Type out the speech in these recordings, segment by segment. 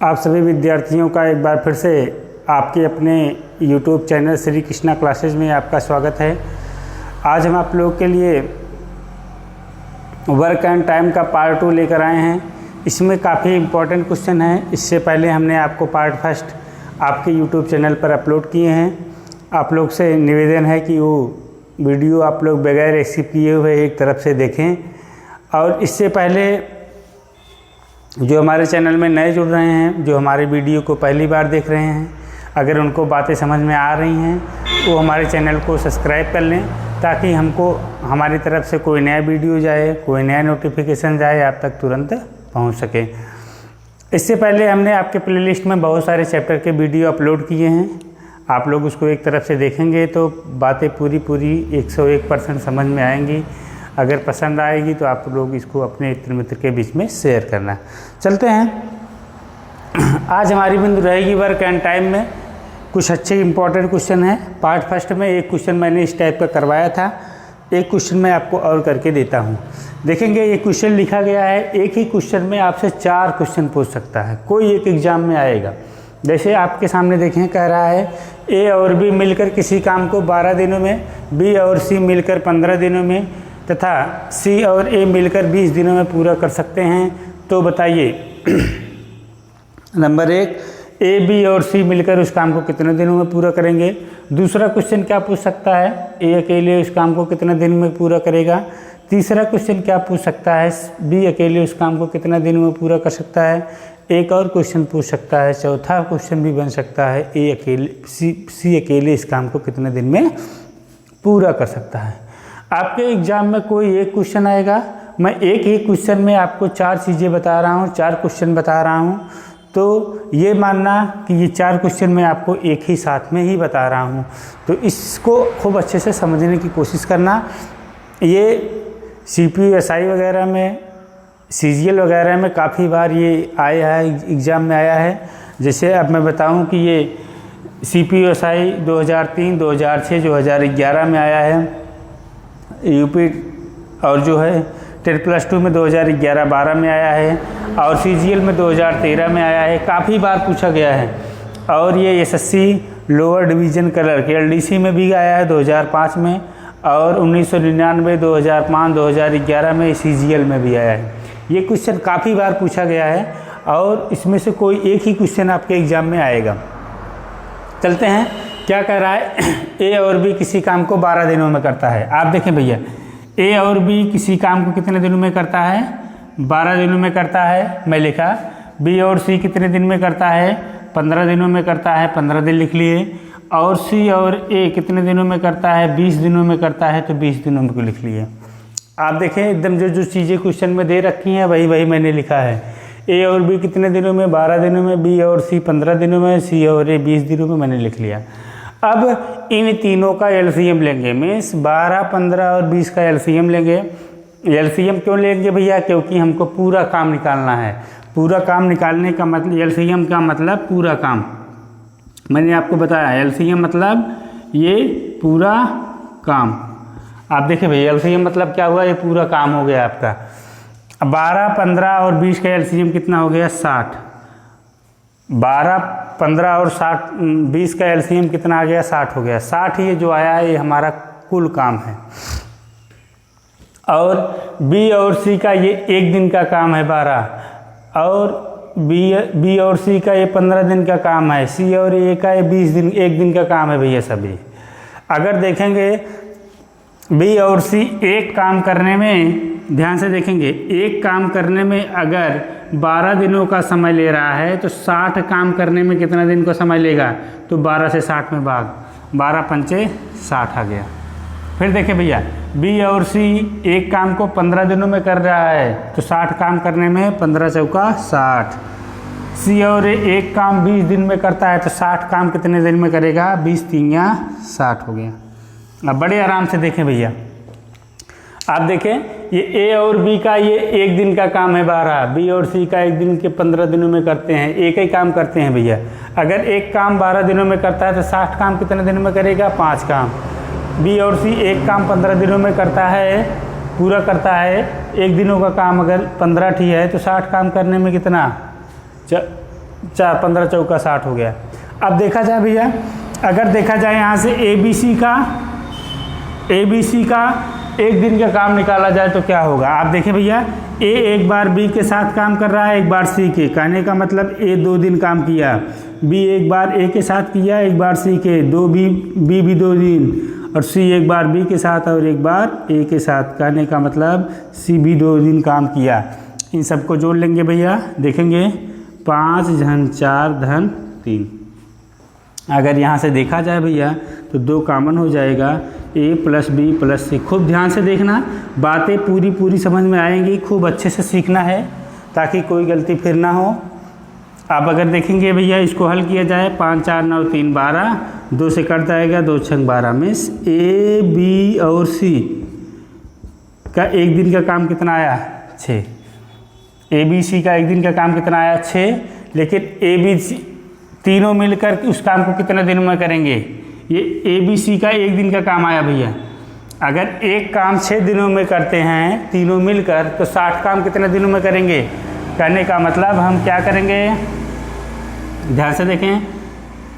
आप सभी विद्यार्थियों का एक बार फिर से आपके अपने YouTube channel Shri Krishna classes में आपका स्वागत है। आज हम आप लोगों के लिए वर्क एंड टाइम का पार्ट 2 लेकर आए हैं। इसमें काफ़ी इम्पोर्टेंट क्वेश्चन हैं। इससे पहले हमने आपको पार्ट फर्स्ट आपके YouTube चैनल पर अपलोड किए हैं। आप लोग से निवेदन है कि वो वीडियो आप लोग बगैर स्किप किए हुए एक तरफ से देखें। और इससे पहले जो हमारे चैनल में नए जुड़ रहे हैं, जो हमारे वीडियो को पहली बार देख रहे हैं, अगर उनको बातें समझ में आ रही हैं तो हमारे चैनल को सब्सक्राइब कर लें, ताकि हमको हमारी तरफ से कोई नया वीडियो जाए, कोई नया नोटिफिकेशन जाए, आप तक तुरंत पहुंच सके। इससे पहले हमने आपके प्लेलिस्ट में बहुत सारे चैप्टर के वीडियो अपलोड किए हैं। आप लोग उसको एक तरफ से देखेंगे तो बातें पूरी 101% समझ में आएंगी। अगर पसंद आएगी तो आप लोग इसको अपने मित्र के बीच में शेयर करना। चलते हैं। आज हमारी बिंदु रहेगी वर्क एंड टाइम में कुछ अच्छे इंपॉर्टेंट क्वेश्चन हैं। पार्ट फर्स्ट में एक क्वेश्चन मैंने इस टाइप का करवाया था, एक क्वेश्चन मैं आपको और करके देता हूं। देखेंगे ये क्वेश्चन लिखा गया है, एक ही क्वेश्चन में आपसे 4 क्वेश्चन पूछ सकता है, कोई एक एग्जाम में आएगा। जैसे आपके सामने देखें, कह रहा है ए और बी मिलकर किसी काम को 12 दिनों में, बी और सी मिलकर 15 दिनों में तथा सी और ए मिलकर 20 दिनों में पूरा कर सकते हैं। तो बताइए नंबर 1, ए बी और सी मिलकर उस काम को कितने दिनों में पूरा करेंगे। दूसरा क्वेश्चन क्या पूछ सकता है, ए अकेले उस काम को कितने दिन में पूरा करेगा। तीसरा क्वेश्चन क्या पूछ सकता है, बी अकेले उस काम को कितने दिन में पूरा कर सकता है। एक और क्वेश्चन पूछ सकता है, चौथा क्वेश्चन भी बन सकता है, ए अकेले सी अकेले इस काम को कितने दिन में पूरा कर सकता है। आपके एग्जाम में कोई एक क्वेश्चन आएगा। मैं एक ही क्वेश्चन में आपको 4 चीज़ें बता रहा हूँ, 4 क्वेश्चन बता रहा हूँ। तो ये मानना कि ये 4 क्वेश्चन मैं आपको एक ही साथ में ही बता रहा हूँ, तो इसको खूब अच्छे से समझने की कोशिश करना। ये CPU SI वगैरह में, CGL वगैरह में काफ़ी बार ये आया है, एग्ज़ाम में आया है। जैसे अब मैं बताऊँ कि ये CPU SI 2003, 2006, 2011 में आया है। यूपी और जो है 10+2 में 2011-12 में आया है, और CGL में 2013 में आया है। काफ़ी बार पूछा गया है। और ये SSC lower division clerk LDC में भी आया है 2005 में, और 1999, 2005, 2011 में CGL में भी आया है। ये क्वेश्चन काफ़ी बार पूछा गया है और इसमें से कोई एक ही क्वेश्चन आपके एग्ज़ाम में आएगा। चलते हैं, क्या कह रहा है, ए और बी किसी काम को 12 दिनों में करता है। आप देखें भैया, ए और बी किसी काम को कितने दिनों में करता है, 12 दिनों में करता है। मैं लिखा, बी और सी कितने दिन में करता है, 15 दिनों में करता है, 15 दिन लिख लिए। और सी और ए कितने दिनों में करता है, 20 दिनों में करता है, तो 20 दिनों में को लिख लिए। आप देखें एकदम जो चीज़ें क्वेश्चन में दे रखी हैं वही मैंने लिखा है। ए और बी कितने दिनों में, 12 दिनों में, बी और सी 15 दिनों में, सी और ए 20 दिनों में, मैंने लिख लिया। अब इन तीनों का LCM लेंगे, मीन्स 12, 15 और 20 का LCM लेंगे। LCM क्यों लेंगे भैया, क्योंकि हमको पूरा काम निकालना है। पूरा काम निकालने का मतलब, LCM का मतलब पूरा काम। मैंने आपको बताया LCM मतलब ये पूरा काम। आप देखिए भैया, LCM मतलब क्या हुआ, ये पूरा काम हो गया आपका। 12, 15 और 20 का LCM कितना हो गया, 60। 12, 15 और 20 का LCM कितना आ गया, 60 हो गया। 60 ये जो आया है ये हमारा कुल काम है। और बी और सी का ये 1 दिन का काम है 12, और बी और सी का ये 15 दिन का काम है। सी और ए का ये 1 दिन का काम है भैया सभी। अगर देखेंगे बी और सी एक काम करने में, ध्यान से देखेंगे, एक काम करने में अगर 12 दिनों का समय ले रहा है तो 60 काम करने में कितना दिन का समय लेगा, तो 12 से 60 में भाग, 12 पंचे 60 आ गया। फिर देखिए भैया, बी और सी एक काम को 15 दिनों में कर रहा है, तो 60 काम करने में 15 चौका 60। सी और ए एक काम 20 दिन में करता है, तो 60 काम कितने दिन में करेगा, 20 3 60 हो गया। अब बड़े आराम से देखें भैया, आप देखें ये ए और बी का ये 1 दिन का काम है 12, बी और सी का 1 दिन के 15 दिनों में करते हैं, एक ही काम करते हैं भैया। अगर एक काम 12 दिनों में करता है तो 60 काम कितने दिन में करेगा, 5 काम। बी और सी एक काम 15 दिनों में करता है, पूरा करता है। 1 दिनों का काम अगर 15 ठी है तो 60 काम करने में कितना, 15 चौका 60 हो गया। अब देखा जाए भैया, अगर देखा जाए यहाँ से ए बी सी का एक दिन का काम निकाला जाए तो क्या होगा। आप देखें भैया, ए एक बार बी के साथ काम कर रहा है, एक बार सी के, कहने का मतलब ए 2 दिन काम किया, बी एक बार ए के साथ किया, एक बार सी के, बी भी 2 दिन, और सी एक बार बी के साथ और एक बार ए के साथ, कहने का मतलब सी भी 2 दिन काम किया। इन सबको जोड़ लेंगे भैया, देखेंगे 5 × 4 × 3। अगर यहाँ से देखा जाए भैया तो 2 कॉमन हो जाएगा, ए + बी + सी। खूब ध्यान से देखना, बातें पूरी समझ में आएंगी, खूब अच्छे से सीखना है ताकि कोई गलती फिर ना हो। अब अगर देखेंगे भैया, इसको हल किया जाए, 5 4 9 3 12, 2 से कट जाएगा, 2 × 12 मीन्स ए बी और सी का एक दिन का काम कितना आया 6। ए बी सी का एक दिन का काम कितना आया 6, लेकिन ए बी सी तीनों मिलकर उस काम को कितने दिन में करेंगे। ये ए बी सी का एक दिन का काम आया भैया। अगर एक काम 6 दिनों में करते हैं तीनों मिलकर, तो 60 काम कितने दिनों में करेंगे। करने का मतलब हम क्या करेंगे, ध्यान से देखें,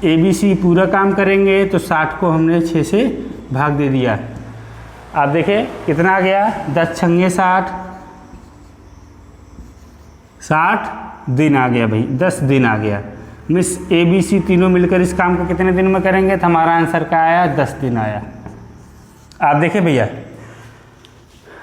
ए बी सी पूरा काम करेंगे तो 60 को हमने 6 से भाग दे दिया। आप देखें कितना आ गया, 10 × 60, 60 दिन आ गया भाई, 10 दिन आ गया। मिस ए बी सी तीनों मिलकर इस काम को कितने दिन में करेंगे, तो हमारा आंसर क्या आया, 10 दिन आया। आप देखें भैया,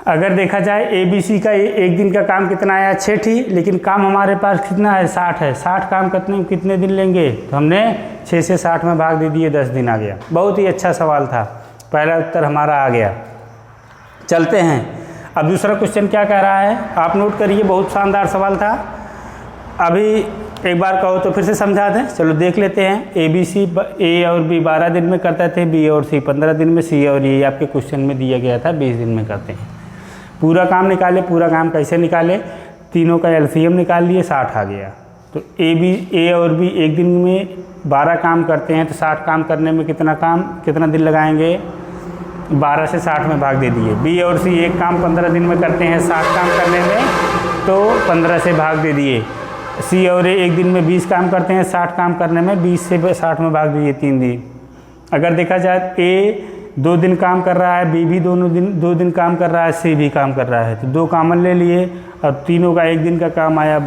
अगर देखा जाए ए बी सी का एक दिन का काम कितना आया 6 थी, लेकिन काम हमारे पास कितना है 60 है। 60 काम कितने दिन लेंगे, तो हमने 6 से 60 में भाग दे दिए, 10 दिन आ गया। बहुत ही अच्छा सवाल था, पहला उत्तर हमारा आ गया। चलते हैं, अब दूसरा क्वेश्चन क्या कह रहा है, आप नोट करिए, बहुत शानदार सवाल था। अभी एक बार कहो तो फिर से समझा दें, चलो देख लेते हैं। ए और बी 12 दिन में करते थे, बी और सी 15 दिन में, सी और ये आपके क्वेश्चन में दिया गया था 20 दिन में करते हैं। पूरा काम निकाले, पूरा काम कैसे निकाले, तीनों का एलसीएम निकाल लिए, 60 आ गया। तो ए और बी एक दिन में 12 काम करते हैं, तो 60 काम करने में कितना दिन लगाएंगे, 12 से 60 में भाग दे दिए। बी और सी एक काम 15 दिन में करते हैं, 60 काम करने में, तो 15 से भाग दे दिए। सी और ए एक दिन में 20 काम करते हैं, 60 काम करने में 20 से 60 में भाग दीजिए, 3 दिन। अगर देखा जाए ए 2 दिन काम कर रहा है, बी भी 2 दिन काम कर रहा है, सी भी काम कर रहा है, तो 2 कॉमन ले लिए और तीनों का एक दिन का काम आया,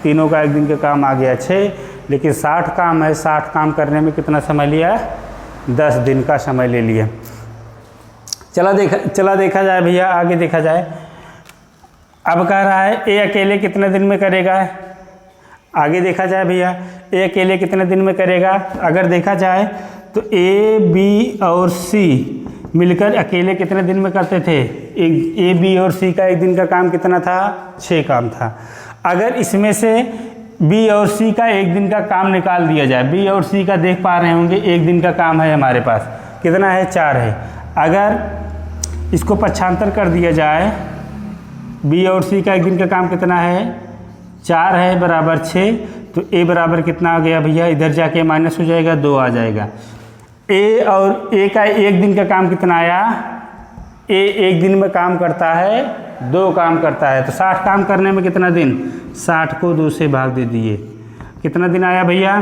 तीनों का एक दिन का काम आ गया 6, लेकिन 60 काम है, 60 काम करने में कितना समय लिया, 10 दिन का समय ले लिया। चला देखा जाए भैया, आगे देखा जाए। अब कह रहा है ए अकेले कितने दिन में करेगा। आगे देखा जाए भैया, ए अकेले कितने दिन में करेगा। अगर देखा जाए तो ए बी और सी मिलकर अकेले कितने दिन में करते थे, ए बी और सी का एक दिन का काम कितना था, 6 काम था। अगर इसमें से बी और सी का एक दिन का काम निकाल दिया जाए, बी और सी का देख पा रहे होंगे एक दिन का काम है हमारे पास, कितना है, 4 है। अगर इसको पक्षांतर कर दिया जाए, बी और सी का एक दिन का काम कितना है, 4 है बराबर 6, तो ए बराबर कितना आ गया भैया, इधर जाके माइनस हो जाएगा, 2 आ जाएगा। ए और ए का एक दिन का काम कितना आया, ए एक दिन में काम करता है, 2 काम करता है, तो 60 काम करने में कितना दिन, 60 को 2 से भाग दे दिए, कितना दिन आया भैया,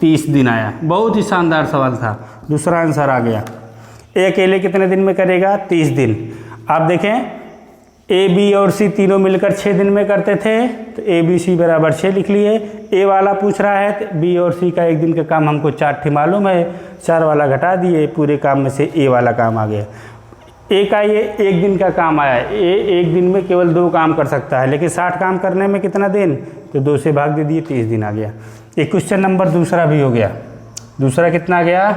30 दिन आया। बहुत ही शानदार सवाल था, दूसरा आंसर आ गया। ए अकेले कितने दिन में करेगा, 30 दिन। आप देखें ए बी और सी तीनों मिलकर 6 दिन में करते थे, तो ए बी सी बराबर 6 लिख लिए। ए वाला पूछ रहा है तो बी और सी का एक दिन का काम हमको 4 थी मालूम है, 4 वाला घटा दिए, पूरे काम में से ए वाला काम आ गया। ए का ये एक दिन का काम आया, ए एक दिन में केवल 2 काम कर सकता है, लेकिन 60 काम करने में कितना दिन, तो 2 से भाग दे दिए, 30 दिन आ गया। एक क्वेश्चन नंबर दूसरा भी हो गया। दूसरा कितना आ गया,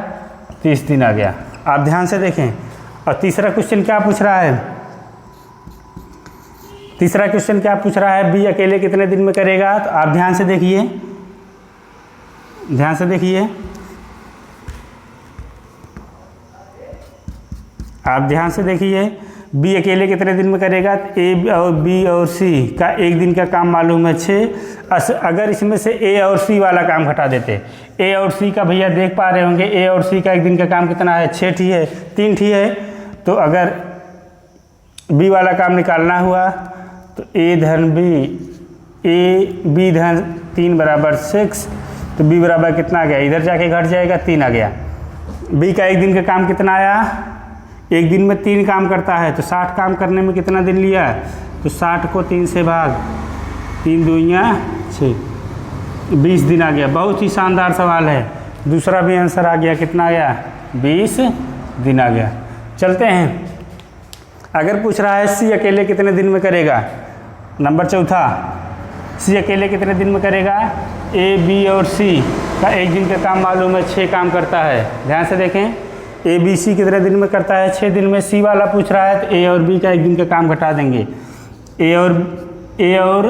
30 दिन आ गया। आप ध्यान से देखें। और तीसरा क्वेश्चन क्या पूछ रहा है, तीसरा क्वेश्चन क्या पूछ रहा है, बी अकेले कितने दिन में करेगा। तो आप ध्यान से देखिए, ध्यान से देखिए, आप ध्यान से देखिए, बी अकेले कितने दिन में करेगा। ए और बी और सी का एक दिन का काम मालूम है 6। अगर इसमें से ए और सी वाला काम घटा देते, ए और सी का भैया देख पा रहे होंगे, ए और सी का एक दिन का काम कितना है, 6 ठी है, 3 ठी है। तो अगर बी वाला काम निकालना हुआ तो ए धन बी ए बी धन 3 बराबर 6, तो बी बराबर कितना आ गया, इधर जाके घट जाएगा 3 आ गया। बी का एक दिन का काम कितना आया, एक दिन में 3 काम करता है, तो 60 काम करने में कितना दिन लिया, तो 60 को 3 से भाग, 3 दूनिया 6, 20 दिन आ गया। बहुत ही शानदार सवाल है। दूसरा भी आंसर आ गया, कितना आ गया, 20 दिन आ गया। चलते हैं, अगर पूछ रहा है सी अकेले कितने दिन में करेगा, नंबर चौथा, सी अकेले कितने दिन में करेगा, ए बी और सी का एक दिन का काम मालूम है, 6 काम करता है। ध्यान से देखें, ए बी सी कितने दिन में करता है, 6 दिन में। सी वाला पूछ रहा है तो ए और बी का एक दिन का काम घटा देंगे। ए और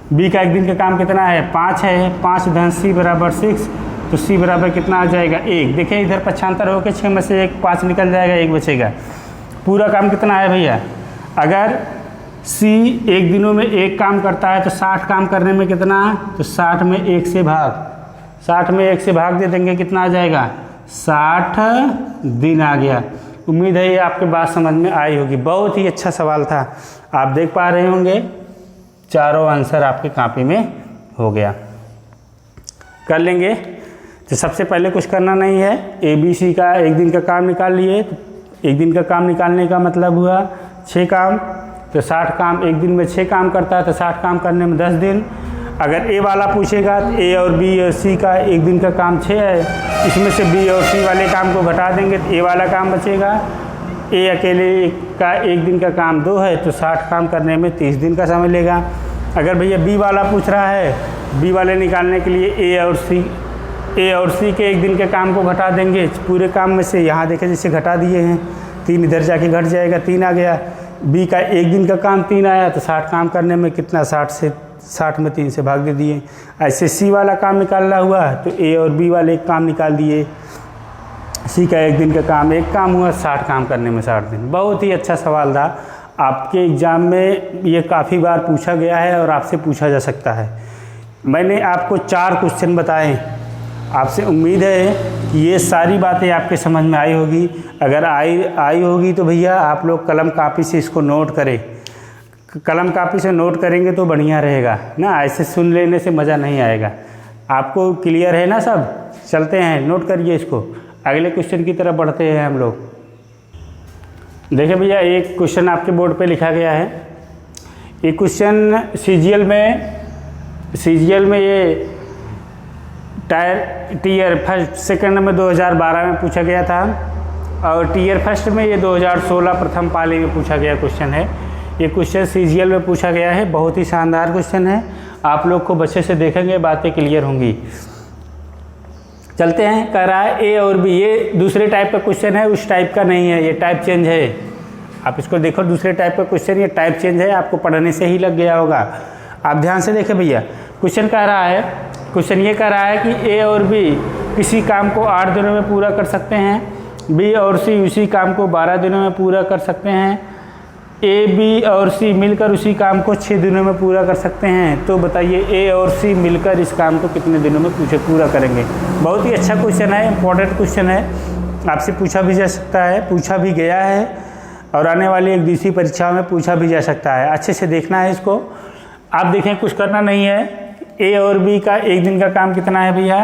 बी का एक दिन का काम कितना है, 5 है, 5 धन सी बराबर 6, तो सी बराबर कितना आ जाएगा, 1। देखें इधर पक्षांतर होकर 6 में से 1 5 निकल जाएगा, 1 बचेगा। पूरा काम कितना है भैया, अगर सी एक दिनों में 1 काम करता है तो 60 काम करने में कितना, तो 60 में 1 से भाग, 60 में 1 से भाग दे देंगे, कितना आ जाएगा, 60 दिन आ गया। उम्मीद है ये आपके बात समझ में आई होगी। बहुत ही अच्छा सवाल था, आप देख पा रहे होंगे, चारों आंसर आपके कॉपी में हो गया। कर लेंगे, तो सबसे पहले कुछ करना नहीं है, ए बी सी का एक दिन का काम निकाल लिए। एक दिन का काम निकालने का मतलब हुआ 6 काम, तो 60 काम, एक दिन में 6 काम करता है तो 60 काम करने में 10 दिन। अगर ए वाला पूछेगा तो ए और बी और सी का एक दिन का काम 6 है, इसमें से बी और सी वाले काम को घटा देंगे तो ए वाला काम बचेगा। ए अकेले का एक दिन का काम 2 है, तो 60 काम करने में 30 दिन का समय लेगा। अगर भैया बी वाला पूछ रहा है, बी वाले निकालने के लिए ए और सी के एक दिन के काम को घटा देंगे। पूरे काम में से यहाँ देखें जैसे घटा दिए हैं, 3 इधर जाके घट जाएगा, 3 आ गया। बी का एक दिन का काम 3 आया, तो 60 काम करने में कितना, 60 में 3 से भाग दे दिए। ऐसे सी वाला काम निकालना हुआ तो ए और बी वाले एक काम निकाल दिए। सी का एक दिन का काम 1 काम हुआ, 60 काम करने में 60 दिन। बहुत ही अच्छा सवाल था, आपके एग्ज़ाम में ये काफ़ी बार पूछा गया है और आपसे पूछा जा सकता है। मैंने आपको 4 क्वेश्चन बताए, आपसे उम्मीद है कि ये सारी बातें आपके समझ में आई होगी। अगर आई होगी तो भैया आप लोग कलम कापी से इसको नोट करें। कलम कापी से नोट करेंगे तो बढ़िया रहेगा ना, ऐसे सुन लेने से मज़ा नहीं आएगा। आपको क्लियर है ना सब? चलते हैं, नोट करिए इसको। अगले क्वेश्चन की तरफ बढ़ते हैं हम लोग। देखिए भैया, एक क्वेश्चन आपके बोर्ड पे लिखा गया है। ये क्वेश्चन सीजीएल में ये टीयर फर्स्ट सेकंड में 2012 में पूछा गया था, और टीयर फर्स्ट में ये 2016 प्रथम पाली में पूछा गया क्वेश्चन है। ये क्वेश्चन सीजीएल में पूछा गया है, बहुत ही शानदार क्वेश्चन है। आप लोग को अच्छे से देखेंगे, बातें क्लियर होंगी। चलते हैं, कह रहा है ए और बी, ये दूसरे टाइप का क्वेश्चन है, उस टाइप का नहीं है, ये टाइप चेंज है। आप इसको देखो, दूसरे टाइप का क्वेश्चन, ये टाइप चेंज है, आपको पढ़ने से ही लग गया होगा। आप ध्यान से देखें भैया, क्वेश्चन कह रहा है, क्वेश्चन ये कह रहा है कि ए और बी किसी काम को 8 दिनों में पूरा कर सकते हैं, बी और सी उसी काम को 12 दिनों में पूरा कर सकते हैं, ए बी और सी मिलकर उसी काम को 6 दिनों में पूरा कर सकते हैं। तो बताइए ए और सी मिलकर इस काम को कितने दिनों में पूरा करेंगे। बहुत ही अच्छा क्वेश्चन है, इंपॉर्टेंट क्वेश्चन है, आपसे पूछा भी जा सकता है, पूछा भी गया है, और आने वाली एक दूसरी परीक्षाओं में पूछा भी जा सकता है। अच्छे से देखना है इसको। आप देखें, कुछ करना नहीं है। ए और बी का एक दिन का काम कितना है भैया,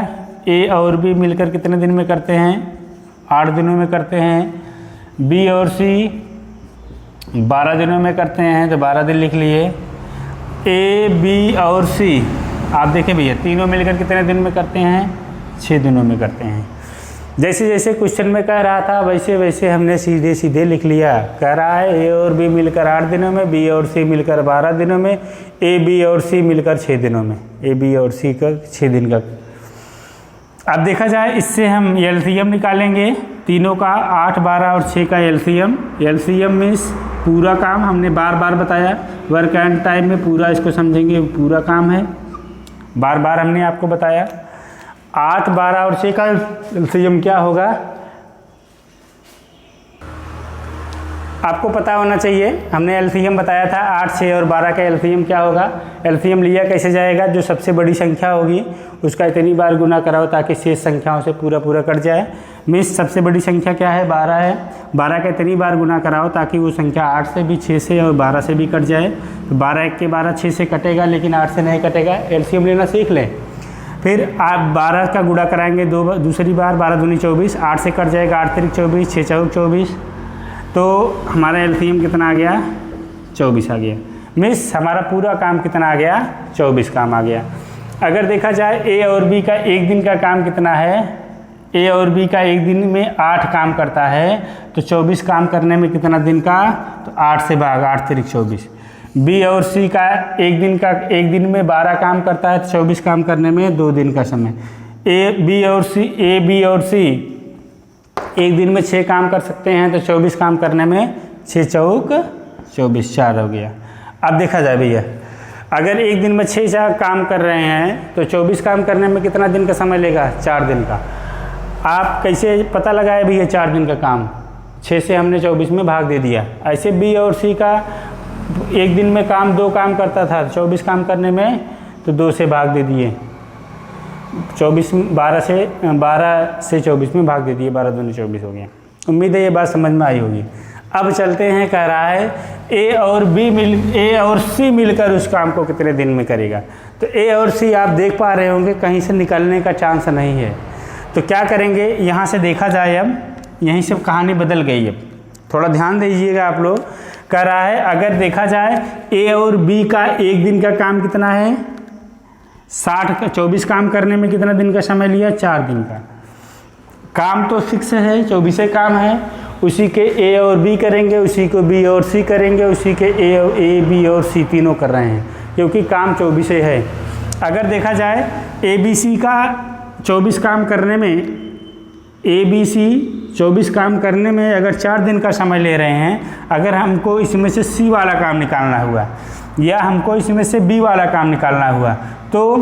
ए और बी मिलकर कितने दिन में करते हैं, 8 दिनों में करते हैं। बी और सी 12 दिनों में करते हैं, तो 12 दिन लिख लिए। ए बी और सी आप देखें भैया, तीनों मिलकर कितने दिन में करते हैं, 6 दिनों में करते हैं। जैसे जैसे क्वेश्चन में कह रहा था वैसे वैसे हमने सीधे सीधे लिख लिया। कह रहा है ए और बी मिलकर 8 दिनों में, बी और सी मिलकर 12 दिनों में, ए बी और सी मिलकर 6 दिनों में, ए बी और सी का 6 दिन का। अब देखा जाए, इससे हम एलसीएम निकालेंगे तीनों का, 8, 12 और 6 का एलसीएम। एलसीएम मीन्स पूरा काम, हमने बार बार बताया, वर्क एंड टाइम में पूरा इसको समझेंगे, पूरा काम है, बार बार हमने आपको बताया। 8, 12 और 6 का एलसीएम क्या होगा, आपको पता होना चाहिए, हमने एलसीएम बताया था 8, 6 और 12 का एलसीएम क्या होगा। एलसीएम लिया कैसे जाएगा, जो सबसे बड़ी संख्या होगी उसका इतनी बार गुना कराओ ताकि शेष संख्याओं से पूरा कट जाए। मीन्स सबसे बड़ी संख्या क्या है, 12 है, 12 का इतनी बार गुना कराओ ताकि वो संख्या 8 से भी, 6 से और 12 से भी कट जाए। तो 12 1 के 12 6 से कटेगा, लेकिन 8 से नहीं कटेगा। एलसीएम लेना सीख लें। फिर आप 12 का गुणा कराएंगे दूसरी बार, 12 दूनी 24, 8 से कट जाएगा, 8 तिरिक 24, 6 चौक 24, तो हमारा एलसीएम कितना आ गया, 24 आ गया। मीन्स हमारा पूरा काम कितना आ गया, 24 काम आ गया। अगर देखा जाए ए और बी का एक दिन का काम कितना है, ए और बी का एक दिन में 8 काम करता है, तो 24 काम करने में कितना दिन का, तो 8 से भाग, 8 तिरिक 24। बी और सी का एक दिन में 12 काम करता है, तो 24 काम करने में 2 दिन का समय। ए बी और सी एक दिन में 6 काम कर सकते हैं, तो 24 काम करने में 6 चौक 24, 4 हो गया। अब देखा जाए भैया, अगर एक दिन में 6 काम कर रहे हैं तो 24 काम करने में कितना दिन का समय लेगा, 4 दिन का। आप कैसे पता लगाए भैया 4 दिन का काम, 6 से हमने 24 में भाग दे दिया। ऐसे बी और सी का एक दिन में 2 काम करता था, 24 काम करने में तो 2 से भाग दे दिए, 12 से 24 में भाग दे दिए, 12 दूनी 24 हो गया। उम्मीद है ये बात समझ में आई होगी। अब चलते हैं, कह रहा है ए और सी मिलकर उस काम को कितने दिन में करेगा। तो ए और सी आप देख पा रहे होंगे कहीं से निकलने का चांस नहीं है। तो क्या करेंगे, यहाँ से देखा जाए, अब यहीं से कहानी बदल गई। अब थोड़ा ध्यान दीजिएगा आप लोग। कह रहा है अगर देखा जाए ए और बी का एक दिन का काम कितना है, 24 काम करने में कितना दिन का समय लिया, 4 दिन का। काम तो फिक्स है, 24 काम है, उसी के ए और बी करेंगे, उसी को बी और सी करेंगे, उसी के ए बी और सी तीनों कर रहे हैं, क्योंकि काम 24 है। अगर देखा जाए ए बी सी का 24 काम करने में, ए बी सी 24 काम करने में अगर 4 दिन का समय ले रहे हैं, अगर हमको इसमें से सी वाला काम निकालना हुआ या हमको इसमें से बी वाला काम निकालना हुआ, तो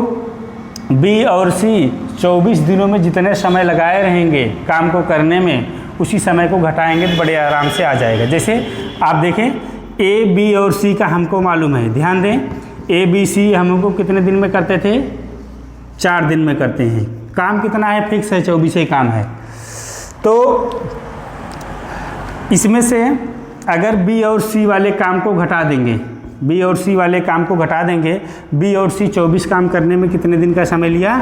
बी और सी 24 दिनों में जितने समय लगाए रहेंगे काम को करने में, उसी समय को घटाएंगे तो बड़े आराम से आ जाएगा। जैसे आप देखें, ए बी और सी का हमको मालूम है, ध्यान दें, ए बी सी हमको कितने दिन में करते थे, 4 दिन में करते हैं। काम कितना है, फिक्स है, 24 काम है। तो इसमें से अगर बी और सी वाले काम को घटा देंगे, बी और सी वाले काम को घटा देंगे, बी और सी 24 काम करने में कितने दिन का समय लिया,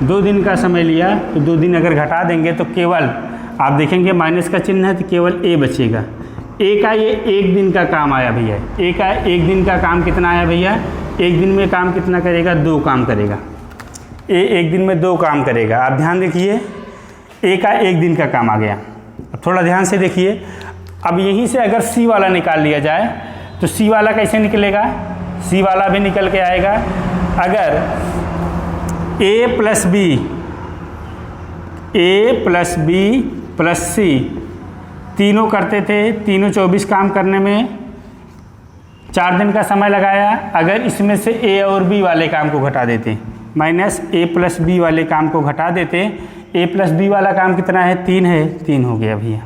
2 दिन का समय लिया, तो 2 दिन अगर घटा देंगे तो केवल आप देखेंगे माइनस का चिन्ह है, तो केवल ए बचेगा। ए का ये एक दिन का काम आया भैया, ए का एक दिन का काम कितना आया भैया, एक दिन में काम कितना करेगा, 2 काम करेगा। ए एक दिन में 2 काम करेगा। आप ध्यान देखिए, ए का एक दिन का काम आ गया। अब थोड़ा ध्यान से देखिए, अब यहीं से अगर सी वाला निकाल लिया जाए तो सी वाला कैसे निकलेगा, सी वाला भी निकल के आएगा। अगर ए प्लस बी प्लस सी तीनों करते थे, तीनों 24 काम करने में 4 दिन का समय लगाया। अगर इसमें से ए और बी वाले काम को घटा देते, माइनस ए प्लस बी वाले काम को घटा देते, ए प्लस बी वाला काम कितना है, 3 है, 3 हो गया भैया,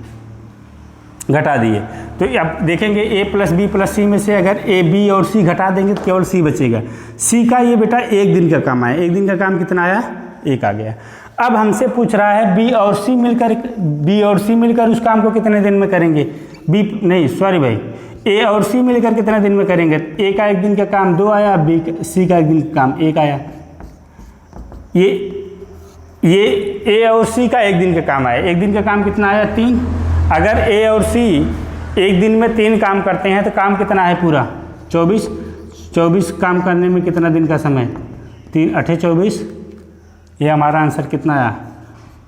घटा दिए। तो अब देखेंगे ए प्लस बी प्लस सी में से अगर ए बी और सी घटा देंगे तो केवल सी बचेगा। सी का ये बेटा एक दिन का काम आया, एक दिन का काम कितना आया, 1 आ गया। अब हमसे पूछ रहा है बी और सी मिलकर उस काम को कितने दिन में करेंगे, ए और सी मिलकर कितने दिन में करेंगे। ए का एक दिन का काम 2 आया, सी का एक दिन का काम 1 आया। ये ए और सी का एक दिन का काम आया, एक दिन का काम कितना आया, 3। अगर ए और सी एक दिन में 3 काम करते हैं तो काम कितना है पूरा, 24 काम करने में कितना दिन का समय, 3 8 24, ये हमारा आंसर कितना आया,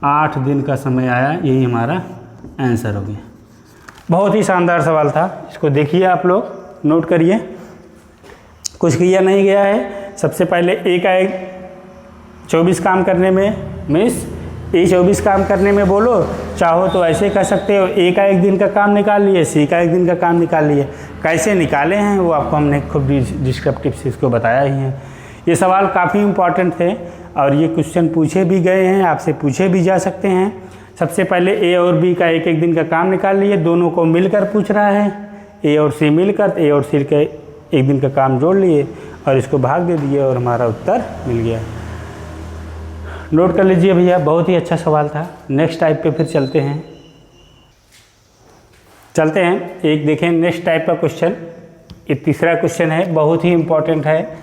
8 दिन का समय आया। यही हमारा आंसर हो गया। बहुत ही शानदार सवाल था, इसको देखिए आप लोग, नोट करिए, कुछ किया नहीं गया है। सबसे पहले ए का 24 काम करने में, मिस ए 24 काम करने में बोलो, चाहो तो ऐसे कर सकते हो, ए का एक दिन का काम निकाल लिए, सी का एक दिन का काम निकाल लिए। कैसे निकाले हैं वो आपको हमने खुद डिस्क्रिप्टिव से इसको बताया ही है। ये सवाल काफ़ी इम्पॉर्टेंट थे और ये क्वेश्चन पूछे भी गए हैं, आपसे पूछे भी जा सकते हैं। सबसे पहले ए और बी का एक एक दिन का काम निकाल लिए, दोनों को मिलकर पूछ रहा है। ए और सी मिलकर ए और सी के एक दिन का काम जोड़ लिए और इसको भाग दे दिए और हमारा उत्तर मिल गया। नोट कर लीजिए भैया, बहुत ही अच्छा सवाल था। नेक्स्ट टाइप पे फिर चलते हैं। एक देखें नेक्स्ट टाइप का क्वेश्चन। ये तीसरा क्वेश्चन है, बहुत ही इम्पोर्टेंट है।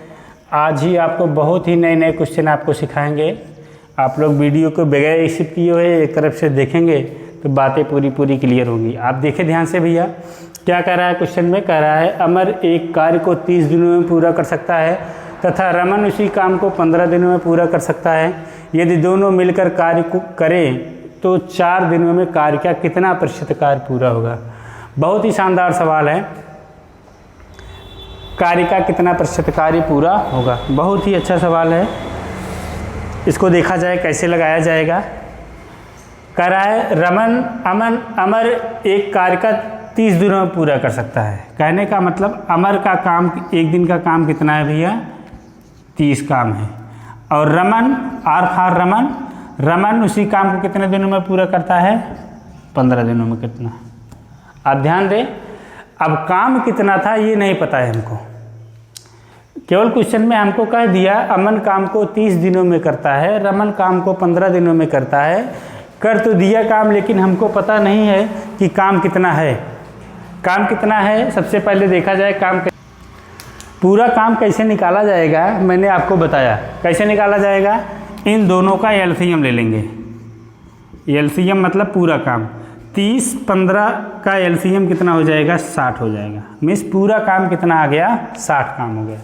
आज ही आपको बहुत ही नए नए क्वेश्चन आपको सिखाएंगे। आप लोग वीडियो को बगैर स्किप किए हुए एक तरफ से देखेंगे तो बातें पूरी क्लियर होंगी। आप देखें ध्यान से भैया, क्या कह रहा है क्वेश्चन में? कह रहा है अमर एक कार्य को 30 दिनों में पूरा कर सकता है तथा रमन उसी काम को 15 दिनों में पूरा कर सकता है। यदि दोनों मिलकर कार्य को करें तो 4 दिनों में कार्य का कितना प्रतिशत कार्य पूरा होगा? बहुत ही शानदार सवाल है। कार्य का कितना प्रतिशत कार्य पूरा होगा, बहुत ही अच्छा सवाल है। इसको देखा जाए कैसे लगाया जाएगा। कह रहा है रमन अमर एक कार्य का 30 दिनों में पूरा कर सकता है। कहने का मतलब अमर का काम एक दिन का काम कितना है भैया? 30 काम है। और रमन आर फार रमन उसी काम को कितने दिनों में पूरा करता है? 15 दिनों में। कितना? आप ध्यान दें, अब काम कितना था ये नहीं पता है हमको। केवल क्वेश्चन में हमको कह दिया अमन काम को 30 दिनों में करता है, रमन काम को 15 दिनों में करता है। कर तो दिया काम, लेकिन हमको पता नहीं है कि काम कितना है। काम कितना है सबसे पहले देखा जाए। पूरा काम कैसे निकाला जाएगा मैंने आपको बताया। कैसे निकाला जाएगा? इन दोनों का एलसीएम ले लेंगे। एलसीएम मतलब पूरा काम 30 15 का एलसीएम कितना हो जाएगा? 60 हो जाएगा। मीन्स पूरा काम कितना आ गया? 60 काम हो गया।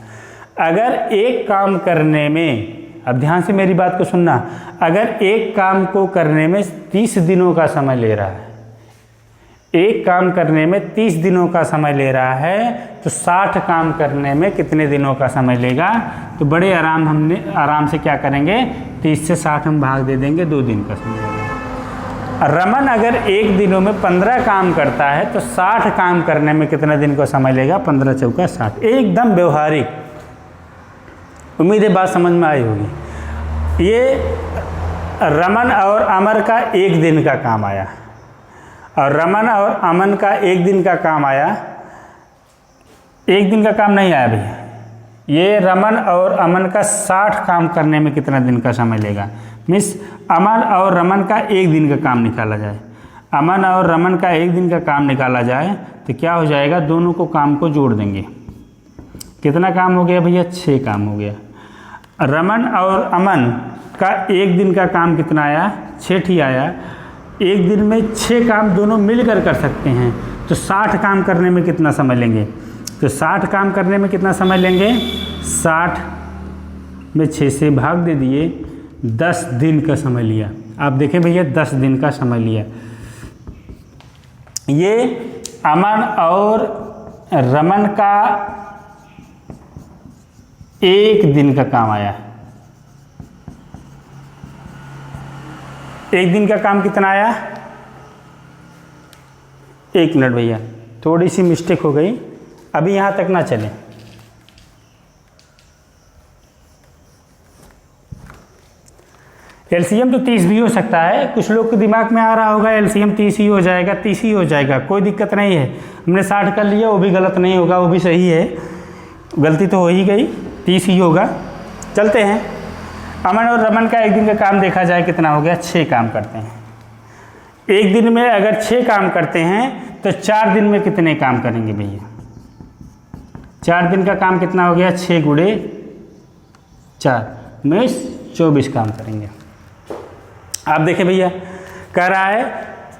अगर एक काम करने में, अब ध्यान से मेरी बात को सुनना, अगर एक काम को करने में 30 दिनों का समय ले रहा है, एक काम करने में 30 दिनों का समय ले रहा है तो 60 काम करने में कितने दिनों का समय लेगा? तो बड़े आराम से क्या करेंगे? 30 से 60 हम भाग दे देंगे, 2 दिन का समय लेगा। रमन अगर एक दिनों में 15 काम करता है तो 60 काम करने में कितने दिन का समय लेगा? 15 चौका 60। एकदम व्यवहारिक। उम्मीद है बात समझ में आई होगी। ये रमन और अमर का एक दिन का काम आया और रमन और अमन का एक दिन का काम आया। एक दिन का काम नहीं आया भैया। ये रमन और अमन का 60 काम करने में कितना दिन का समय लेगा? मीन्स अमन और रमन का एक दिन का काम निकाला जाए। अमन और रमन का एक दिन का काम निकाला जाए तो क्या हो जाएगा? दोनों को काम को जोड़ देंगे। कितना काम हो गया भैया? 6 काम हो गया। रमन और अमन का एक दिन का काम कितना आया? 6 ही आया। एक दिन में 6 काम दोनों मिलकर कर सकते हैं तो 60 काम करने में कितना समय लेंगे? तो 60 काम करने में कितना समय लेंगे? 60 में 6 से भाग दे दिए, 10 दिन का समय लिया। आप देखें भैया 10 दिन का समय लिया। ये अमन और रमन का एक दिन का काम आया। एक दिन का काम कितना आया? 1 मिनट भैया, थोड़ी सी मिस्टेक हो गई, अभी यहाँ तक ना चले। एलसीएम तो 30 भी हो सकता है। कुछ लोग के दिमाग में आ रहा होगा एलसीएम 30 ही हो जाएगा, 30 ही हो जाएगा, कोई दिक्कत नहीं है। हमने 60 कर लिया, वो भी गलत नहीं होगा, वो भी सही है। गलती तो हो ही गई, 30 ही होगा। चलते हैं। अमन और रमन का एक दिन का काम देखा जाए कितना हो गया? 6 काम करते हैं। एक दिन में अगर 6 काम करते हैं तो 4 दिन में कितने काम करेंगे भैया? 4 दिन का काम कितना हो गया? 6 गुणे 4 में 24 काम करेंगे। आप देखें भैया, कह रहा है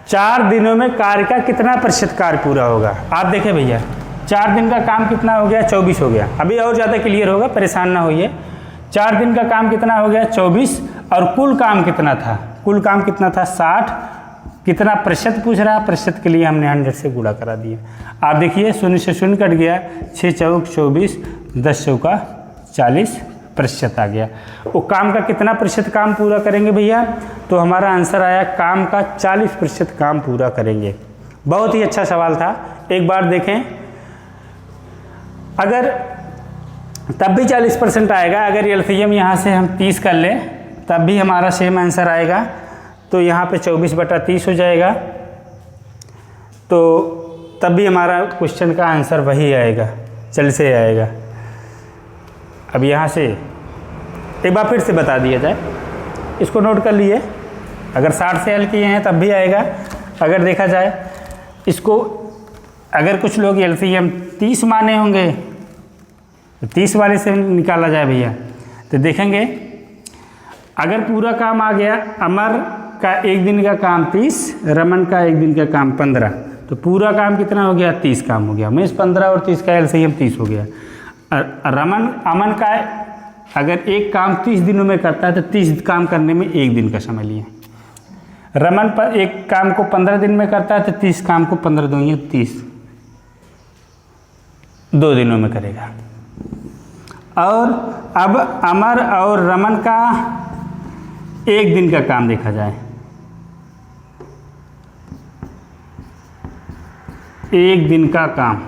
4 दिनों में कार्य का कितना प्रतिशत कार्य पूरा होगा? आप देखें भैया 4 दिन का काम कितना हो गया? 24 हो गया। अभी और ज़्यादा क्लियर होगा, परेशान ना होइए। 4 दिन का काम कितना हो गया? 24। और कुल काम कितना था? कुल काम कितना था? 60। कितना प्रतिशत पूछ रहा है? प्रतिशत के लिए हमने 100 से गुणा करा दिया। आप देखिए 0 से 0 कट गया, 6 चौक 24, 10 चौका 40 प्रतिशत आ गया। वो काम का कितना प्रतिशत काम पूरा करेंगे भैया? तो हमारा आंसर आया काम का 40% काम पूरा करेंगे। बहुत ही अच्छा सवाल था, एक बार देखें। अगर तब भी 40% आएगा। अगर एलसीएम यहाँ से हम 30 कर लें तब भी हमारा सेम आंसर आएगा। तो यहाँ पे 24/30 हो जाएगा। तो तब भी हमारा क्वेश्चन का आंसर वही आएगा, चल से आएगा। अब यहाँ से एक बार फिर से बता दिया जाए, इसको नोट कर लिए। अगर 60 से हल किए हैं तब भी आएगा। अगर देखा जाए इसको, अगर कुछ लोग एलसीएम 30 माने होंगे तो 30 वाले से निकाला जाए भैया, तो देखेंगे अगर पूरा काम आ गया, अमर का एक दिन का काम 30, रमन का एक दिन का काम 15, तो पूरा काम कितना हो गया? 30 काम हो गया। मीन्स 15 और 30 का एलसीएम 30 हो गया। अमन का अगर एक काम 30 दिनों में करता है तो 30 काम करने में एक दिन का समय लिया। रमन पर एक काम को 15 दिन में करता है तो 30 काम को 15 दूंगे 30 2 दिनों में करेगा। और अब अमर और रमन का एक दिन का काम देखा जाए, एक दिन का काम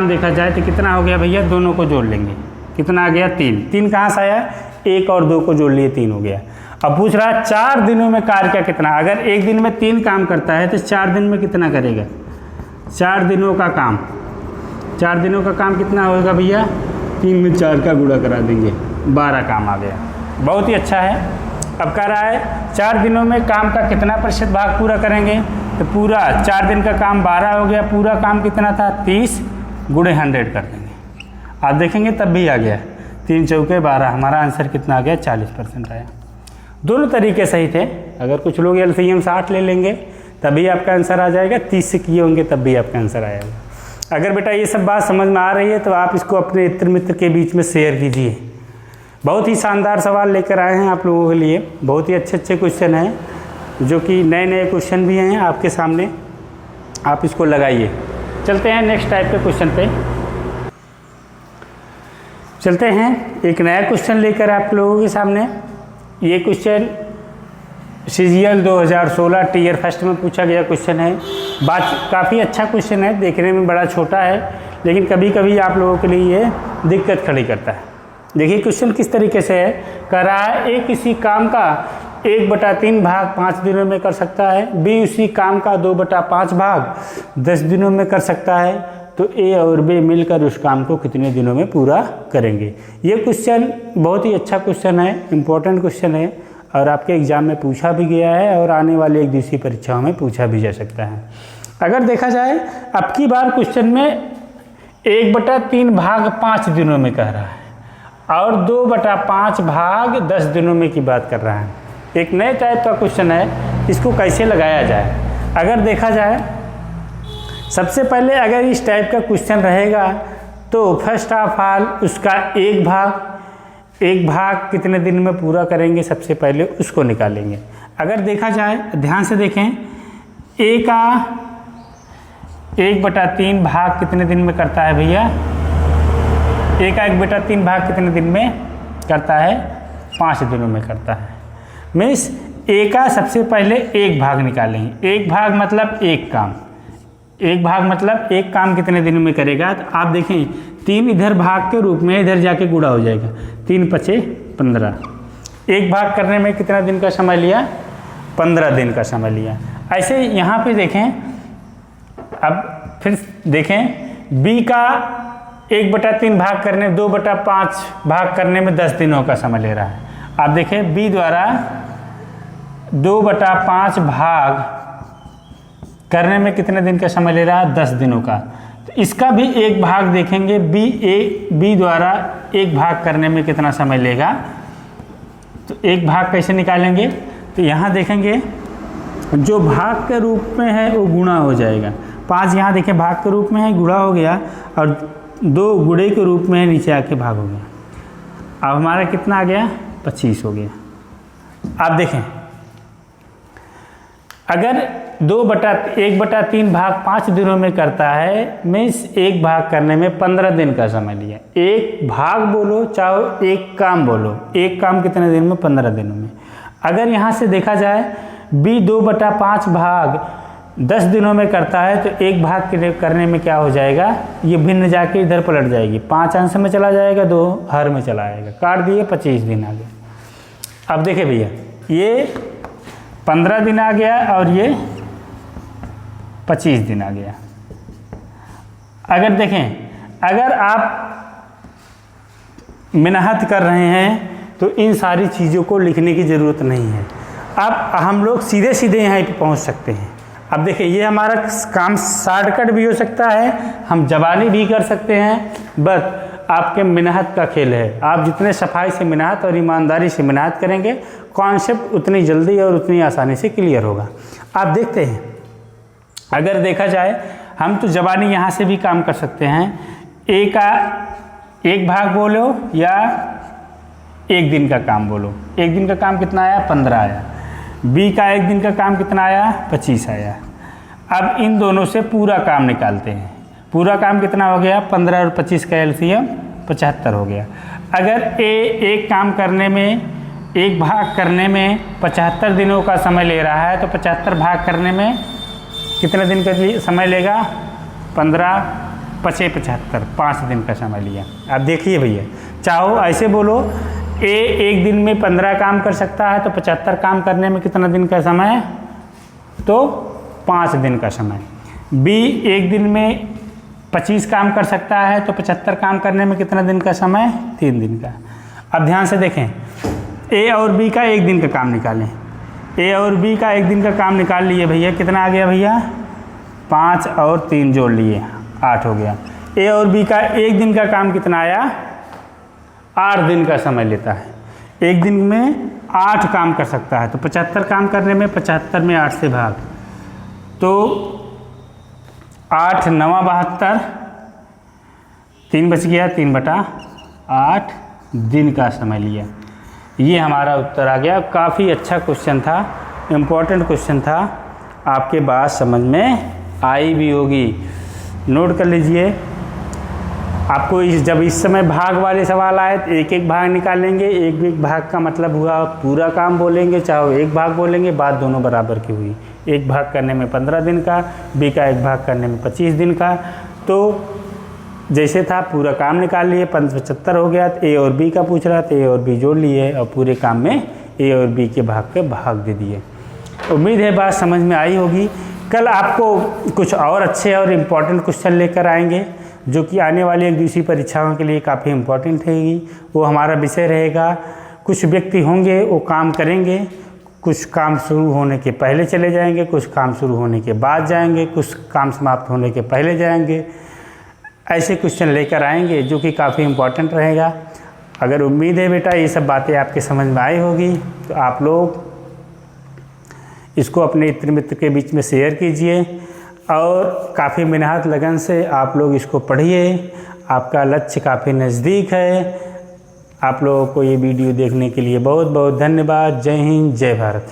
देखा जाए तो कितना हो गया भैया? दोनों को जोड़ लेंगे, कितना आ गया? 3। 3 कहाँ से आया? 1 और 2 को जोड़ लिए 3 हो गया। अब पूछ रहा है 4 दिनों में कार्य का कितना? अगर एक दिन में 3 काम करता है तो 4 दिन में कितना करेगा? 4 दिनों का काम, 4 दिनों का काम कितना होगा भैया? 3 में 4 का गुणा करा देंगे, 12 काम आ गया। बहुत ही अच्छा है। अब कह रहा है 4 दिनों में काम का कितना प्रतिशत भाग पूरा करेंगे? तो पूरा 4 दिन का काम 12 हो गया, पूरा काम कितना था? 30 गुणे 100 कर देंगे। आप देखेंगे तब भी आ गया 3 चौके 12, हमारा आंसर कितना आ गया? 40% आया। दोनों तरीके सही थे। अगर कुछ लोग एलसीएम 60 ले लेंगे तभी आपका आंसर आ जाएगा, 30 से किए होंगे तब भी आपका आंसर आएगा। अगर बेटा ये सब बात समझ में आ रही है तो आप इसको अपने इत्र मित्र के बीच में शेयर कीजिए। बहुत ही शानदार सवाल लेकर आए हैं आप लोगों के लिए, बहुत ही अच्छे क्वेश्चन हैं, जो कि नए क्वेश्चन भी हैं आपके सामने, आप इसको लगाइए। चलते हैं नेक्स्ट टाइप के क्वेश्चन पे चलते हैं। एक नया क्वेश्चन लेकर आप लोगों के सामने। ये क्वेश्चन CGL 2016 टीयर फर्स्ट में पूछा गया क्वेश्चन है। बात काफ़ी अच्छा क्वेश्चन है, देखने में बड़ा छोटा है, लेकिन कभी कभी आप लोगों के लिए ये दिक्कत खड़ी करता है। देखिए क्वेश्चन किस तरीके से है। कह रहा है ए किसी काम का 1/3 भाग 5 दिनों में कर सकता है, बी उसी काम का 2/5 भाग 10 दिनों में कर सकता है, तो ए और बी मिलकर उस काम को कितने दिनों में पूरा करेंगे। ये क्वेश्चन बहुत ही अच्छा क्वेश्चन है, इम्पोर्टेंट क्वेश्चन है, और आपके एग्ज़ाम में पूछा भी गया है और आने वाले एक दिवसीय परीक्षाओं में पूछा भी जा सकता है। अगर देखा जाए अब की बार क्वेश्चन में 1/3 भाग 5 दिनों में कह रहा है और 2/5 भाग 10 दिनों में की बात कर रहा है। एक नए टाइप का क्वेश्चन है, इसको कैसे लगाया जाए। अगर देखा जाए सबसे पहले अगर इस टाइप का क्वेश्चन रहेगा तो फर्स्ट ऑफ ऑल उसका एक भाग कितने दिन में पूरा करेंगे, सबसे पहले उसको निकालेंगे। अगर देखा जाए ध्यान से देखें, ए का 1/3 भाग कितने दिन में करता है भैया? ए का 1/3 भाग कितने दिन में करता है? 5 दिनों में करता है। मीन्स ए का सबसे पहले एक भाग निकालेंगे। एक भाग मतलब एक काम, एक भाग मतलब एक काम कितने दिन में करेगा? तो आप देखें 3 इधर भाग के रूप में इधर जाके गुणा हो जाएगा, 3 × 5 = 15। एक भाग करने में कितना दिन का समय लिया? 15 दिन का समय लिया। ऐसे यहाँ पे देखें, अब फिर देखें बी का 1/3 भाग करने 2/5 भाग करने में 10 दिनों का समय ले रहा है। आप देखें बी द्वारा 2/5 भाग करने में कितने दिन का समय ले रहा है? 10 दिनों का। तो इसका भी एक भाग देखेंगे, बी द्वारा एक भाग करने में कितना समय लेगा, तो एक भाग कैसे निकालेंगे? तो यहाँ देखेंगे जो भाग के रूप में है वो गुणा हो जाएगा। 5 यहाँ देखें भाग के रूप में है, गुणा हो गया, और 2 गुणे के रूप में है, नीचे आके भाग हो गया। अब हमारा कितना आ गया? 25 हो गया। आप देखें अगर 1/3 भाग 5 दिनों में करता है, मीन्स एक भाग करने में 15 दिन का समय लिया। एक भाग बोलो चाहे एक काम बोलो, एक काम कितने दिन में? 15 दिनों में। अगर यहाँ से देखा जाए बी 2/5 भाग 10 दिनों में करता है, तो एक भाग करने में क्या हो जाएगा? ये भिन्न जाके इधर पलट जाएगी, 5 अंश में चला जाएगा, 2 हर में चला आएगा, काट दिए, 25 दिन आ गया। अब देखिए भैया ये 15 दिन आ गया और ये 25 दिन आ गया। अगर देखें, अगर आप मेहनत कर रहे हैं तो इन सारी चीज़ों को लिखने की ज़रूरत नहीं है। अब हम लोग सीधे सीधे यहाँ पे पहुँच सकते हैं। अब देखिए, ये हमारा काम शॉर्टकट भी हो सकता है, हम ज़बानी भी कर सकते हैं, बस आपके मेहनत का खेल है। आप जितने सफाई से मेहनत और ईमानदारी से मेहनत करेंगे, कॉन्सेप्ट उतनी जल्दी और उतनी आसानी से क्लियर होगा। आप देखते हैं, अगर देखा जाए, हम तो ज़बानी यहाँ से भी काम कर सकते हैं। ए का एक भाग बोलो या एक दिन का काम बोलो। एक दिन का काम कितना आया? 15 आया। बी का एक दिन का काम कितना आया? 25 आया। अब इन दोनों से पूरा काम निकालते हैं। पूरा काम कितना हो गया? 15 और 25 का एलसीएम 75 हो गया। अगर ए एक काम करने में, एक भाग करने में 75 दिनों का समय ले रहा है, तो 75 भाग करने में कितने दिन का समय लेगा? 15 5 75, 5 दिन का समय लिया। अब देखिए भैया, चाहो ऐसे बोलो, ए एक दिन में 15 काम कर सकता है, तो 75 काम करने में कितना दिन का समय? तो 5 दिन का समय। बी एक दिन में 25 काम कर सकता है, तो 75 काम करने में कितना दिन का समय? 3 दिन का। अब ध्यान से देखें, ए और बी का एक दिन का काम निकालें। ए और बी का एक दिन का काम निकाल लिए भैया, कितना आ गया भैया? 5 और 3 जोड़ लिए, 8 हो गया। ए और बी का एक दिन का काम कितना आया? 8 दिन का समय लेता है। एक दिन में 8 काम कर सकता है, तो 75 काम करने में 75 में 8 से भाग, तो 8 9 72, 3 बच गया, 3/8 दिन का समय लिया। ये हमारा उत्तर आ गया। काफ़ी अच्छा क्वेश्चन था, इम्पोर्टेंट क्वेश्चन था, आपके बात समझ में आई भी होगी। नोट कर लीजिए। आपको जब इस समय भाग वाले सवाल आए तो एक एक भाग निकालेंगे। एक एक भाग का मतलब हुआ पूरा काम बोलेंगे, चाहे एक भाग बोलेंगे, बात दोनों बराबर की हुई। एक भाग करने में 15 दिन का, बी का एक भाग करने में 25 दिन का। तो जैसे था पूरा काम निकाल लिए, 75 हो गया। तो ए और बी का पूछ रहा था, ए और बी जोड़ लिए और पूरे काम में ए और बी के भाग दे दिए। उम्मीद है बात समझ में आई होगी। कल आपको कुछ और अच्छे और इम्पॉर्टेंट क्वेश्चन लेकर आएंगे, जो कि आने वाली एक दूसरी परीक्षाओं के लिए काफ़ी इम्पोर्टेंट रहेगी। वो हमारा विषय रहेगा। कुछ व्यक्ति होंगे वो काम करेंगे, कुछ काम शुरू होने के पहले चले जाएंगे, कुछ काम शुरू होने के बाद जाएंगे, कुछ काम समाप्त होने के पहले जाएंगे। ऐसे क्वेश्चन लेकर आएंगे जो कि काफ़ी इम्पोर्टेंट रहेगा। अगर उम्मीद है बेटा ये सब बातें आपके समझ में आई होगी, तो आप लोग इसको अपने इत्र मित्र के बीच में शेयर कीजिए और काफ़ी मेहनत लगन से आप लोग इसको पढ़िए। आपका लक्ष्य काफ़ी नज़दीक है। आप लोगों को ये वीडियो देखने के लिए बहुत बहुत धन्यवाद। जय हिंद, जय भारत।